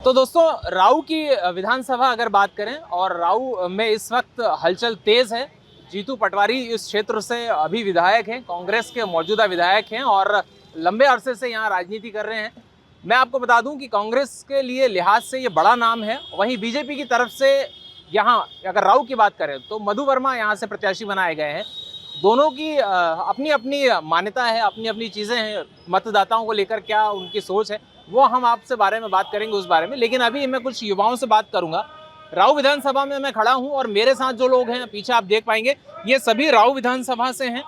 तो दोस्तों राऊ की विधानसभा अगर बात करें और राऊ में इस वक्त हलचल तेज है। जीतू पटवारी इस क्षेत्र से अभी विधायक हैं, कांग्रेस के मौजूदा विधायक हैं और लंबे अरसे से यहाँ राजनीति कर रहे हैं। मैं आपको बता दूं कि कांग्रेस के लिए लिहाज से ये बड़ा नाम है। वहीं बीजेपी की तरफ से यहाँ अगर राऊ की बात करें तो मधु वर्मा यहाँ से प्रत्याशी बनाए गए हैं। दोनों की अपनी अपनी मान्यता है, अपनी अपनी चीज़ें हैं। मतदाताओं को लेकर क्या उनकी सोच है वो हम आपसे बारे में बात करेंगे उस बारे में। लेकिन अभी मैं कुछ युवाओं से बात करूंगा। राऊ विधानसभा में मैं खड़ा हूं और मेरे साथ जो लोग हैं पीछे आप देख पाएंगे ये सभी राऊ विधानसभा से हैं।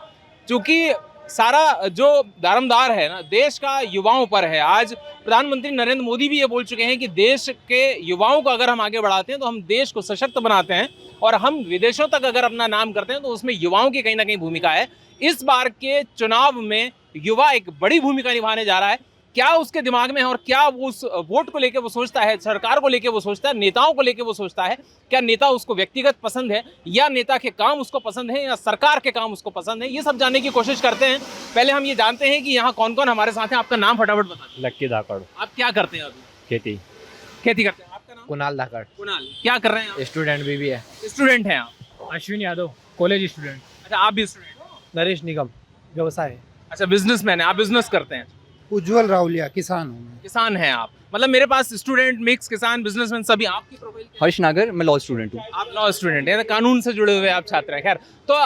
क्योंकि सारा जो दारोमदार है ना देश का युवाओं पर है। आज प्रधानमंत्री नरेंद्र मोदी भी ये बोल चुके हैं कि देश के युवाओं को अगर हम आगे बढ़ाते हैं तो हम देश को सशक्त बनाते हैं और हम विदेशों तक अगर अपना नाम करते हैं तो उसमें युवाओं की कहीं ना कहीं भूमिका है। इस बार के चुनाव में युवा एक बड़ी भूमिका निभाने जा रहा है। क्या उसके दिमाग में है और क्या वो उस वोट को लेकर वो सोचता है, सरकार को लेकर वो सोचता है, नेताओं को लेकर वो सोचता है। क्या नेता उसको व्यक्तिगत पसंद है या नेता के काम उसको पसंद है या सरकार के काम उसको पसंद है, ये सब जानने की कोशिश करते हैं। पहले हम ये जानते हैं कि यहाँ कौन कौन हमारे साथ हैं। आपका नाम फटाफट बता दीजिए। लक्की धाकड़। आप क्या करते हैं अभी? खेती करते हैं। आपका नाम? कुणाल धाकड़। कुणाल, क्या कर रहे हैं आप? स्टूडेंट भी है। स्टूडेंट हैं आप? Ashwin Yadav college student. अच्छा, आप भी स्टूडेंट? नरेश निगम व्यवसाय। अच्छा, बिजनेसमैन है आप, बिजनेस करते हैं। उज्जवल रावलिया किसान हूँ मैं। किसान हैं आप? मतलब मेरे पास स्टूडेंट मिक्स किसान बिजनेसमैन सभी। आपकी प्रोफाइल क्या है? हर्ष नागर, मैं लॉ स्टूडेंट हूँ। आप लॉ स्टूडेंट हैं, कानून से जुड़े हुए आप छात्र हैं। खैर, तो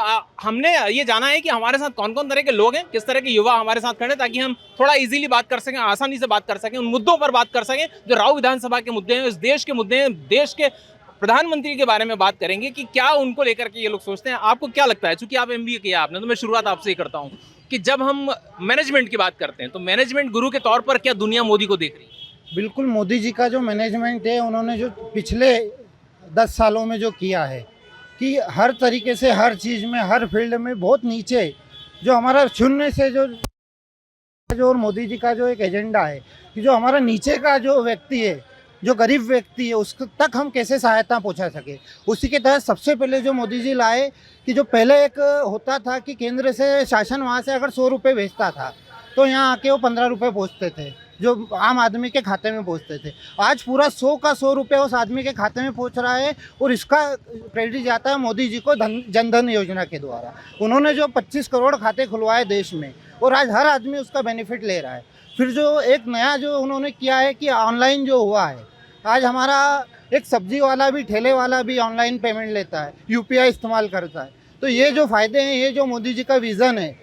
हमने ये जाना है कि हमारे साथ कौन कौन तरह के लोग हैं, किस तरह के युवा हमारे साथ खड़े हैं, ताकि हम थोड़ा इजीली बात कर सकें, आसानी से बात कर सकें, उन मुद्दों पर बात कर सकें जो राऊ विधानसभा के मुद्दे हैं, इस देश के मुद्दे हैं। देश के प्रधानमंत्री के बारे में बात करेंगे कि क्या उनको लेकर के ये लोग सोचते हैं। आपको क्या लगता है, चूंकि आप MBA किया आपने, तो मैं शुरुआत आपसे ही करता हूँ कि जब हम मैनेजमेंट की बात करते हैं तो मैनेजमेंट गुरु के तौर पर क्या दुनिया मोदी को देख रही है? बिल्कुल, मोदी जी का जो मैनेजमेंट है उन्होंने जो पिछले 10 सालों में जो किया है कि हर तरीके से हर चीज़ में हर फील्ड में बहुत नीचे जो हमारा शून्य से जो और मोदी जी का जो एक एजेंडा है कि जो हमारा नीचे का जो व्यक्ति है, जो गरीब व्यक्ति है, उस तक हम कैसे सहायता पहुंचा सके, उसी के तहत सबसे पहले जो मोदी जी लाए कि जो पहले एक होता था कि केंद्र से शासन वहाँ से अगर 100 रुपये भेजता था तो यहाँ आके वो 15 रुपये पहुँचते थे जो आम आदमी के खाते में पहुँचते थे। आज पूरा 100 का 100 रुपये उस आदमी के खाते में पहुँच रहा है और इसका क्रेडिट जाता है मोदी जी को जनधन योजना के द्वारा। उन्होंने जो 25 करोड़ खाते खुलवाए देश में और आज हर आदमी उसका बेनिफिट ले रहा है। फिर जो एक नया जो उन्होंने किया है कि ऑनलाइन जो हुआ है, आज हमारा एक सब्जी वाला भी ठेले वाला भी ऑनलाइन पेमेंट लेता है, UPI इस्तेमाल करता है। तो ये जो फ़ायदे हैं, ये जो मोदी जी का विज़न है,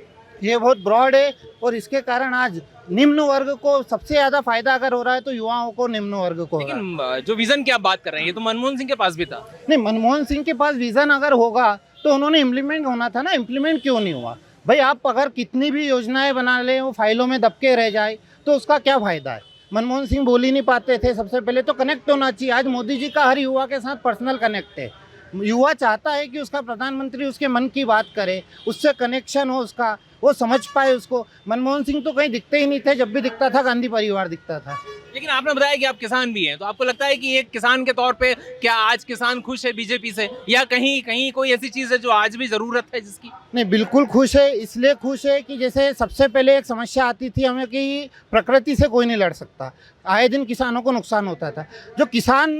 ये बहुत ब्रॉड है और इसके कारण आज निम्न वर्ग को सबसे ज़्यादा फायदा अगर हो रहा है तो युवाओं को, निम्न वर्ग को। लेकिन जो विजन की आप बात कर रहे हैं ये तो मनमोहन सिंह के पास भी था। नहीं, मनमोहन सिंह के पास विज़न अगर होगा तो उन्होंने इम्प्लीमेंट होना था ना। इम्प्लीमेंट क्यों नहीं हुआ भाई? आप अगर कितनी भी योजनाएं बना लें, वो फाइलों में दबके रह जाए तो उसका क्या फ़ायदा है? मनमोहन सिंह बोल ही नहीं पाते थे। सबसे पहले तो कनेक्ट होना चाहिए। आज मोदी जी का हर युवा के साथ पर्सनल कनेक्ट है। युवा चाहता है कि उसका प्रधानमंत्री उसके मन की बात करे, उससे कनेक्शन हो, उसका वो समझ पाए उसको। मनमोहन सिंह तो कहीं दिखते ही नहीं थे, जब भी दिखता था गांधी परिवार दिखता था। लेकिन आपने बताया कि आप किसान भी हैं, तो आपको लगता है कि एक किसान के तौर पे क्या आज किसान खुश है बीजेपी से, या कहीं कहीं कोई ऐसी चीज़ है जो आज भी ज़रूरत है जिसकी? नहीं, बिल्कुल खुश है। इसलिए खुश है कि जैसे सबसे पहले एक समस्या आती थी हमें कि प्रकृति से कोई नहीं लड़ सकता, आए दिन किसानों को नुकसान होता था। जो किसान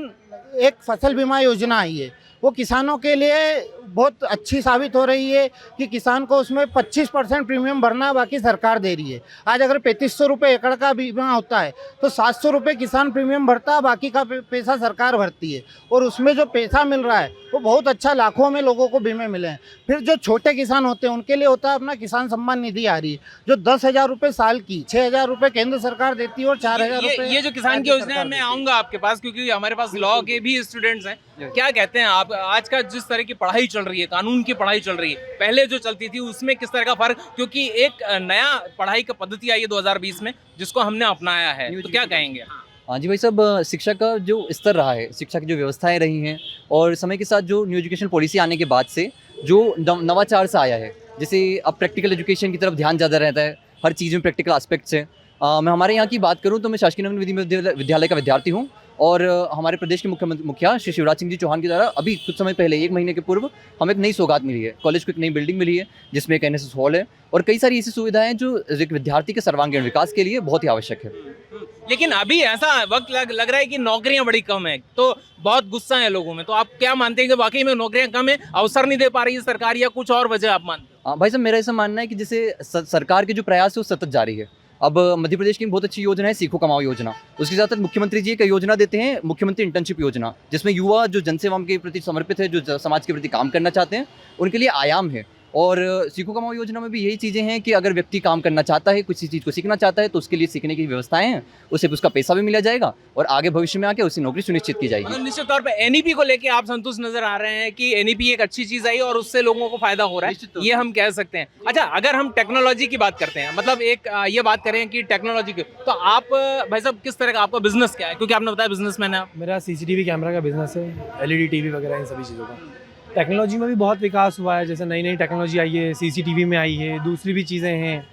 एक फसल बीमा योजना आई है वो किसानों के लिए बहुत अच्छी साबित हो रही है कि किसान को उसमें 25% प्रीमियम भरना बाकी सरकार दे रही है। आज अगर 3500 रुपये एकड़ का बीमा होता है तो 700 रुपये किसान प्रीमियम भरता है, बाकी का पैसा सरकार भरती है और उसमें जो पैसा मिल रहा है वो बहुत अच्छा, लाखों में लोगों को बीमे मिले हैं। फिर जो छोटे किसान होते हैं उनके लिए होता है अपना किसान सम्मान निधि आ रही है जो 10,000 रुपये साल की, 6,000 रुपये केंद्र सरकार देती है और 4,000 रुपये ये जो किसान की योजना है, मैं आऊँगा आपके पास क्योंकि हमारे पास लॉ के भी स्टूडेंट्स हैं। क्या कहते हैं आप, आज का जिस तरह की पढ़ाई चल रही है, कानून की पढ़ाई चल रही है, पहले जो चलती थी उसमें किस तरह का फर्क? क्योंकि एक नया पढ़ाई का पद्धति आई है 2020 में जिसको हमने अपनाया है, तो क्या कहेंगे? हाँ जी भाई साहब, शिक्षा का जो स्तर रहा है, शिक्षा की जो व्यवस्थाएं रही हैं और समय के साथ जो न्यू एजुकेशन पॉलिसी आने के बाद से जो नवाचार से आया है, जैसे अब प्रैक्टिकल एजुकेशन की तरफ ध्यान ज़्यादा रहता है, हर चीज़ में प्रैक्टिकल एस्पेक्ट्स है। मैं हमारे यहाँ की बात करूँ तो मैं शासकीय नवीन विधि विद्यालय का विद्यार्थी हूँ और हमारे प्रदेश के मुखिया श्री शिवराज सिंह जी चौहान के द्वारा अभी कुछ समय पहले 1 महीने के पूर्व हमें एक नई सौगात मिली है। कॉलेज को एक नई बिल्डिंग मिली है जिसमें एक NSS हॉल है और कई सारी ऐसी सुविधाएं हैं जो एक विद्यार्थी के सर्वांगीण विकास के लिए बहुत ही आवश्यक है। लेकिन अभी ऐसा वक्त लग रहा है कि नौकरियां बड़ी कम है, तो बहुत गुस्सा है लोगों में। तो आप क्या मानते हैं कि वाकई में नौकरियां कम है, अवसर नहीं दे पा रही है सरकार, या कुछ और वजह आप मानते हैं? भाई साहब, मेरा ऐसा मानना है कि जैसे सरकार के जो प्रयास है वो सतत जारी है। अब मध्य प्रदेश की बहुत अच्छी योजना है सीखो कमाओ योजना। उसके साथ साथ मुख्यमंत्री जी एक योजना देते हैं, मुख्यमंत्री इंटर्नशिप योजना, जिसमें युवा जो जनसेवा के प्रति समर्पित है, जो समाज के प्रति काम करना चाहते हैं, उनके लिए आयाम है। और सीखो कमाओ योजना में भी यही चीज़ें हैं कि अगर व्यक्ति काम करना चाहता है, किसी चीज़ को सीखना चाहता है, तो उसके लिए सीखने की व्यवस्थाएं हैं, उसे उसका पैसा भी मिला जाएगा और आगे भविष्य में आके उसकी नौकरी सुनिश्चित की जाएगी। मतलब निश्चित तौर पे NEP को लेके आप संतुष्ट नजर आ रहे हैं कि NEP एक अच्छी चीज आई और उससे लोगों को फायदा हो रहा है, ये हम कह सकते हैं। अच्छा, अगर हम टेक्नोलॉजी की बात करते हैं, मतलब एक ये बात करें कि टेक्नोलॉजी की, तो आप भाई साहब किस तरह का आपका बिजनेस क्या है? क्योंकि आपने बताया बिजनेसमैन है आप। मेरा CCTV कैमरा का बिजनेस है, LED TV वगैरह इन सभी चीज़ों का। टेक्नोलॉजी में भी बहुत विकास हुआ है, जैसे नई नई टेक्नोलॉजी आई है, CCTV में आई है, दूसरी भी चीज़ें हैं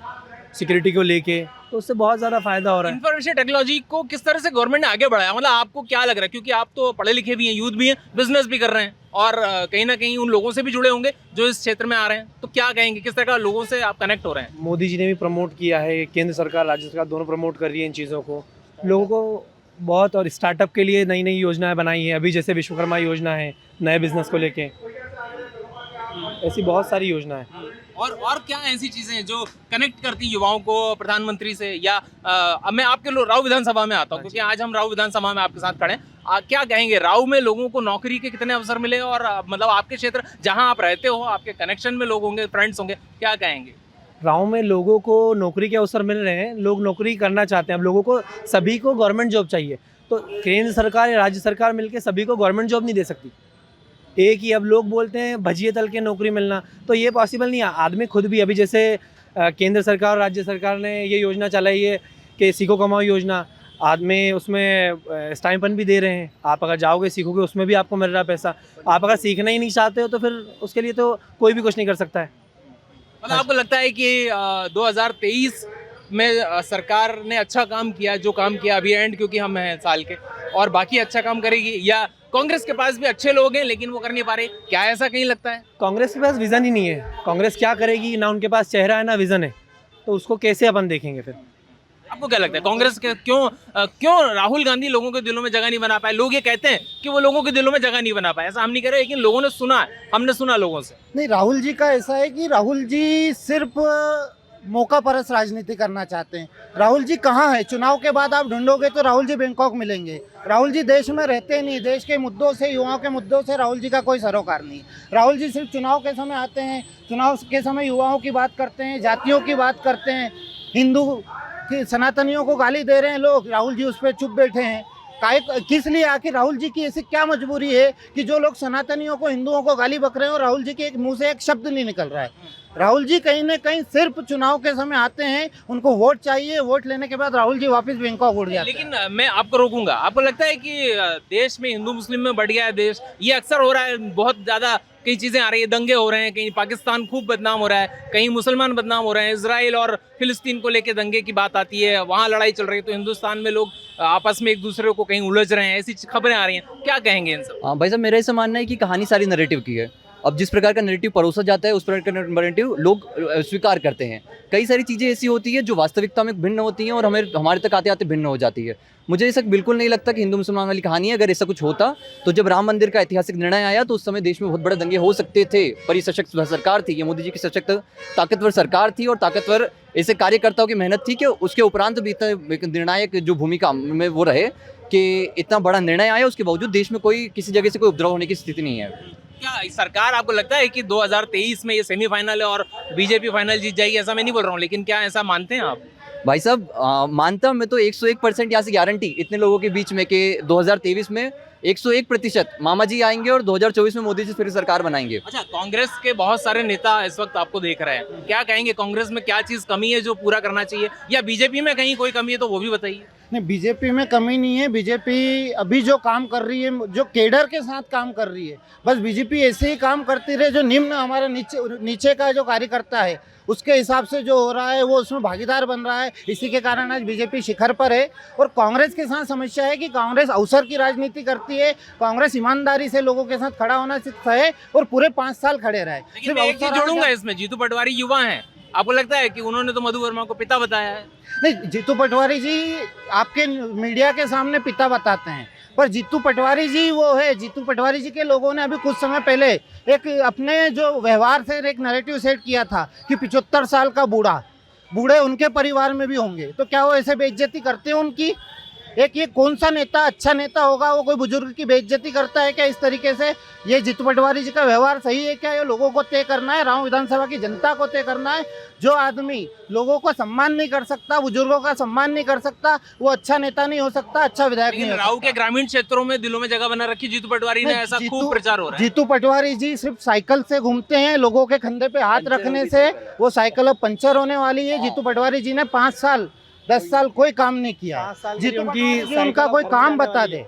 सिक्योरिटी को लेके, तो उससे बहुत ज़्यादा फायदा हो रहा है। इंफॉर्मेशन टेक्नोलॉजी को किस तरह से गवर्नमेंट ने आगे बढ़ाया, मतलब आपको क्या लग रहा है? क्योंकि आप तो पढ़े लिखे भी हैं, यूथ भी हैं, बिजनेस भी कर रहे हैं और कहीं ना कहीं उन लोगों से भी जुड़े होंगे जो इस क्षेत्र में आ रहे हैं, तो क्या कहेंगे, किस तरह का लोगों से आप कनेक्ट हो रहे हैं? मोदी जी ने भी प्रमोट किया है, केंद्र सरकार राज्य सरकार दोनों प्रमोट कर रही है इन चीज़ों को, लोगों को बहुत, और स्टार्टअप के लिए नई नई योजनाएं बनाई हैं अभी, जैसे विश्वकर्मा योजना है नए बिजनेस को लेके, ऐसी बहुत सारी योजनाएं। और क्या ऐसी चीजें हैं जो कनेक्ट करती युवाओं को प्रधानमंत्री से, या अब मैं आपके राव विधानसभा में आता हूँ क्योंकि आज हम राव विधानसभा में आपके साथ खड़े हैं। क्या कहेंगे, राव में लोगों को नौकरी के कितने अवसर मिले, और मतलब आपके क्षेत्र जहाँ आप रहते हो, आपके कनेक्शन में लोग होंगे, फ्रेंड्स होंगे, क्या कहेंगे? गाँव में लोगों को नौकरी के अवसर मिल रहे हैं, लोग नौकरी करना चाहते हैं। अब लोगों को सभी को गवर्नमेंट जॉब चाहिए, तो केंद्र सरकार या राज्य सरकार मिलकर सभी को गवर्नमेंट जॉब नहीं दे सकती। एक ही अब लोग बोलते हैं भजिए तल के नौकरी मिलना, तो ये पॉसिबल नहीं है। आदमी खुद भी, अभी जैसे केंद्र सरकार और राज्य सरकार ने ये योजना चलाई है कि सीखो कमाओ योजना, आदमी उसमें स्टाइपेंड भी दे रहे हैं। आप अगर जाओगे सीखोगे उसमें भी आपको मिल रहा है पैसा। आप अगर सीखना ही नहीं चाहते हो तो फिर उसके लिए तो कोई भी कुछ नहीं कर सकता है। मतलब आपको लगता है कि 2023 में सरकार ने अच्छा काम किया, जो काम किया अभी एंड, क्योंकि हम हैं साल के, और बाकी अच्छा काम करेगी, या कांग्रेस के पास भी अच्छे लोग हैं लेकिन वो कर नहीं पा रहे, क्या ऐसा कहीं लगता है? कांग्रेस के पास विज़न ही नहीं है। कांग्रेस क्या करेगी, ना उनके पास चेहरा है ना विज़न है, तो उसको कैसे अपन देखेंगे फिर? आपको क्या लगता है कांग्रेस के क्यों राहुल गांधी लोगों के दिलों में जगह नहीं बना पाए? लोग ये कहते हैं कि वो लोगों के दिलों में जगह नहीं बना पाए, ऐसा हम नहीं कह रहे, लेकिन लोगों ने सुना है, हमने सुना लोगों से। नहीं, राहुल जी का ऐसा है कि राहुल जी सिर्फ मौका परस राजनीति करना चाहते हैं। राहुल जी कहाँ है? चुनाव के बाद आप ढूंढोगे तो राहुल जी बैंकॉक मिलेंगे। राहुल जी देश में रहते नहीं, देश के मुद्दों से, युवाओं के मुद्दों से राहुल जी का कोई सरोकार नहीं। राहुल जी सिर्फ चुनाव के समय आते हैं, चुनाव के समय युवाओं की बात करते हैं, जातियों की बात करते हैं, हिंदू कि सनातनियों को गाली दे रहे हैं लोग, राहुल जी उस पर चुप बैठे हैं। किस लिए? आखिर राहुल जी की ऐसी क्या मजबूरी है कि जो लोग सनातनियों को, हिंदुओं को गाली बक रहे हैं और राहुल जी के एक मुंह से एक शब्द नहीं निकल रहा है? राहुल जी कहीं ना कहीं सिर्फ चुनाव के समय आते हैं, उनको वोट चाहिए, वोट लेने के बाद राहुल जी वापस बैंकॉक उड़ जाते हैं। लेकिन मैं आपको रोकूंगा, आपको लगता है कि देश में हिंदू मुस्लिम में बढ़ गया है देश? ये अक्सर हो रहा है, बहुत ज़्यादा कई चीज़ें आ रही है, दंगे हो रहे हैं, कहीं पाकिस्तान खूब बदनाम हो रहा है, कहीं मुसलमान बदनाम हो रहे हैं, इजराइल और फिलिस्तीन को लेकर दंगे की बात आती है, वहाँ लड़ाई चल रही है, तो हिंदुस्तान में लोग आपस में एक दूसरे को कहीं उलझ रहे हैं, ऐसी खबरें आ रही हैं, क्या कहेंगे इन सब? हाँ भाई साहब, मेरा ऐसा मानना है कि कहानी सारी नैरेटिव की है। अब जिस प्रकार का नैरेटिव परोसा जाता है उस प्रकार का नैरेटिव लोग स्वीकार करते हैं। कई सारी चीज़ें ऐसी होती है जो वास्तविकता में भिन्न होती हैं और हमारे तक आते आते भिन्न हो जाती है। मुझे ऐसा बिल्कुल नहीं लगता कि हिंदू मुसलमान वाली कहानी है। अगर ऐसा कुछ होता तो जब राम मंदिर का ऐतिहासिक निर्णय आया तो उस समय देश में बहुत बड़े दंगे हो सकते थे, पर ये सशक्त सरकार थी, ये मोदी जी की सशक्त ताकतवर सरकार थी और ताकतवर ऐसे कार्यकर्ताओं की मेहनत थी कि उसके उपरांत भी इतना निर्णायक जो भूमिका में वो रहे कि इतना बड़ा निर्णय आया, उसके बावजूद देश में कोई किसी जगह से कोई उपद्रव होने की स्थिति नहीं है। क्या सरकार, आपको लगता है कि 2023 में ये सेमीफाइनल है और बीजेपी फाइनल जीत जाएगी? ऐसा मैं नहीं बोल रहा हूँ, लेकिन क्या ऐसा मानते हैं आप? भाई साहब, मानता मैं तो 101% यहाँ से गारंटी इतने लोगों के बीच में कि 2023 में 101% मामा जी आएंगे और 2024 में मोदी जी फिर सरकार बनाएंगे। अच्छा, कांग्रेस के बहुत सारे नेता इस वक्त आपको देख रहे हैं, क्या कहेंगे कांग्रेस में क्या चीज़ कमी है जो पूरा करना चाहिए, या बीजेपी में कहीं कोई कमी है तो वो भी बताइए। नहीं, बीजेपी में कमी नहीं है। बीजेपी अभी जो काम कर रही है, जो केडर के साथ काम कर रही है, बस बीजेपी ऐसे ही काम करती रहे। जो निम्न हमारा नीचे का जो कार्यकर्ता है उसके हिसाब से जो हो रहा है वो उसमें भागीदार बन रहा है। इसी के कारण आज बीजेपी शिखर पर है। और कांग्रेस के साथ समस्या है कि कांग्रेस अवसर की राजनीति करती है। कांग्रेस ईमानदारी से लोगों के साथ खड़ा होना सीखता है और पूरे 5 साल खड़े रहे। लेकिन मैं एक चीज जोड़ूंगा इसमें, जीतू पटवारी युवा हैं, आपको लगता है कि उन्होंने तो मधु वर्मा को पिता बताया है? नहीं, जीतू पटवारी जी आपके मीडिया के सामने पिता बताते हैं, पर जीतू पटवारी जी वो है, जीतू पटवारी जी के लोगों ने अभी कुछ समय पहले एक अपने जो व्यवहार से एक नैरेटिव सेट किया था कि 75 साल का बूढ़े उनके परिवार में भी होंगे, तो क्या वो ऐसे बेइज्जती करते हैं उनकी? एक ये कौन सा नेता अच्छा नेता होगा वो कोई बुजुर्ग की बेइज्जती करता है क्या इस तरीके से? ये जीतू पटवारी जी का व्यवहार सही है क्या? ये लोगों को तय करना है, राव विधानसभा की जनता को तय करना है। जो आदमी लोगों को सम्मान नहीं कर सकता, बुजुर्गों का सम्मान नहीं कर सकता, वो अच्छा नेता नहीं हो सकता, अच्छा विधायक नहीं हो सकता। राव के ग्रामीण क्षेत्रों में दिलों में जगह बना रखी जीतू पटवारी ने, ऐसा खूब प्रचार हो रहा है। जीतू पटवारी जी सिर्फ साइकिल से घूमते हैं, लोगों के कंधे पे हाथ रखने से वो साइकिल अब पंचर होने वाली है। जीतू पटवारी जी ने 5 साल 10 साल कोई काम नहीं किया। जीतू पटवारी जी उनका कोई काम बता दे,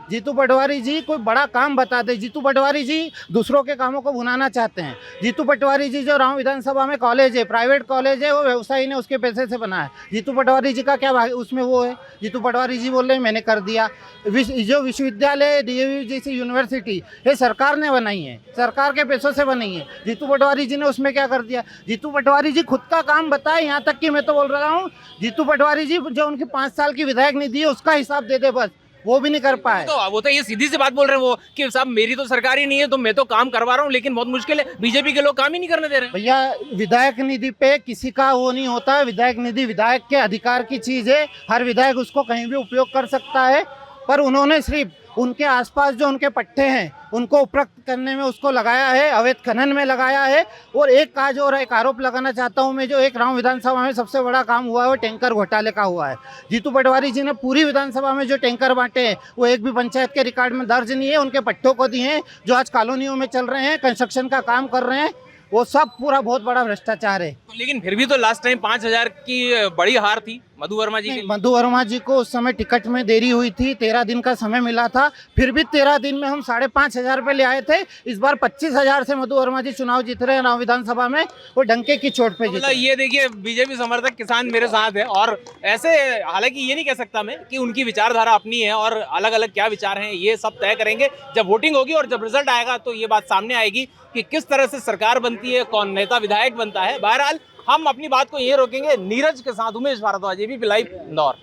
जीतू पटवारी जी कोई बड़ा काम बता दे। जीतू पटवारी जी दूसरों के कामों को भुनाना चाहते हैं। जीतू पटवारी जी जो राव विधानसभा में कॉलेज है, प्राइवेट कॉलेज है, वो व्यवसायी ने उसके पैसे से बनाया। जीतू पटवारी जी का क्या उसमें वो है? जीतू पटवारी जी बोल रहे हैं मैंने कर दिया। जो विश्वविद्यालय, डीएवी जैसी यूनिवर्सिटी ये सरकार ने बनाई है, सरकार के पैसों से बनी है। जीतू पटवारी जी ने उसमें क्या कर दिया? जीतू पटवारी जी खुद का काम बताए, यहाँ तक कि मैं तो बोल रहा हूँ जीतू पटवारी जी जो उनकी 5 साल की विधायक निधि है उसका हिसाब दे दे, बस वो भी नहीं कर पाए। तो वो तो ये सीधी सी बात बोल रहे हैं वो कि साहब मेरी तो सरकार ही नहीं है तो मैं तो काम करवा रहा हूँ, लेकिन बहुत मुश्किल है, बीजेपी के लोग काम ही नहीं करने दे रहे हैं। भैया विधायक निधि पे किसी का वो नहीं होता। विधायक निधि विधायक के अधिकार की चीज है, हर विधायक उसको कहीं भी उपयोग कर सकता है। पर उन्होंने सिर्फ उनके आसपास जो उनके पट्टे हैं उनको उपयुक्त करने में उसको लगाया है, अवैध खनन में लगाया है। और एक काज और एक आरोप लगाना चाहता हूं मैं, जो एक राव विधानसभा में सबसे बड़ा काम हुआ है वो टैंकर घोटाले का हुआ है। जीतू पटवारी जी ने पूरी विधानसभा में जो टैंकर बांटे हैं वो एक भी पंचायत के रिकॉर्ड में दर्ज नहीं है। उनके पट्टों को दिए हैं, जो आज कॉलोनियों में चल रहे हैं, कंस्ट्रक्शन का काम कर रहे हैं, वो सब पूरा बहुत बड़ा भ्रष्टाचार है। लेकिन फिर भी तो लास्ट टाइम 5,000 की बड़ी हार थी मधु वर्मा जी के लिए। मधु वर्मा जी को उस समय टिकट में देरी हुई थी, 13 दिन का समय मिला था, फिर भी 13 दिन में हम 5,500 रुपये ले आए थे। इस बार 25,000 से मधु वर्मा जी चुनाव जीत रहे हैं राव विधानसभा में, वो डंके की चोट पे जीते। ये देखिए बीजेपी समर्थक किसान मेरे साथ है, और ऐसे हालांकि ये नहीं कह सकता मैं कि उनकी विचारधारा अपनी है और अलग अलग क्या विचार हैं, ये सब तय करेंगे जब वोटिंग होगी और जब रिजल्ट आएगा तो ये बात सामने आएगी कि किस तरह से सरकार बनती है, कौन नेता विधायक बनता है। बहरहाल हम अपनी बात को ये रोकेंगे। नीरज के साथ उमेश भारद्वाज, एबीपी लाइव, इंदौर।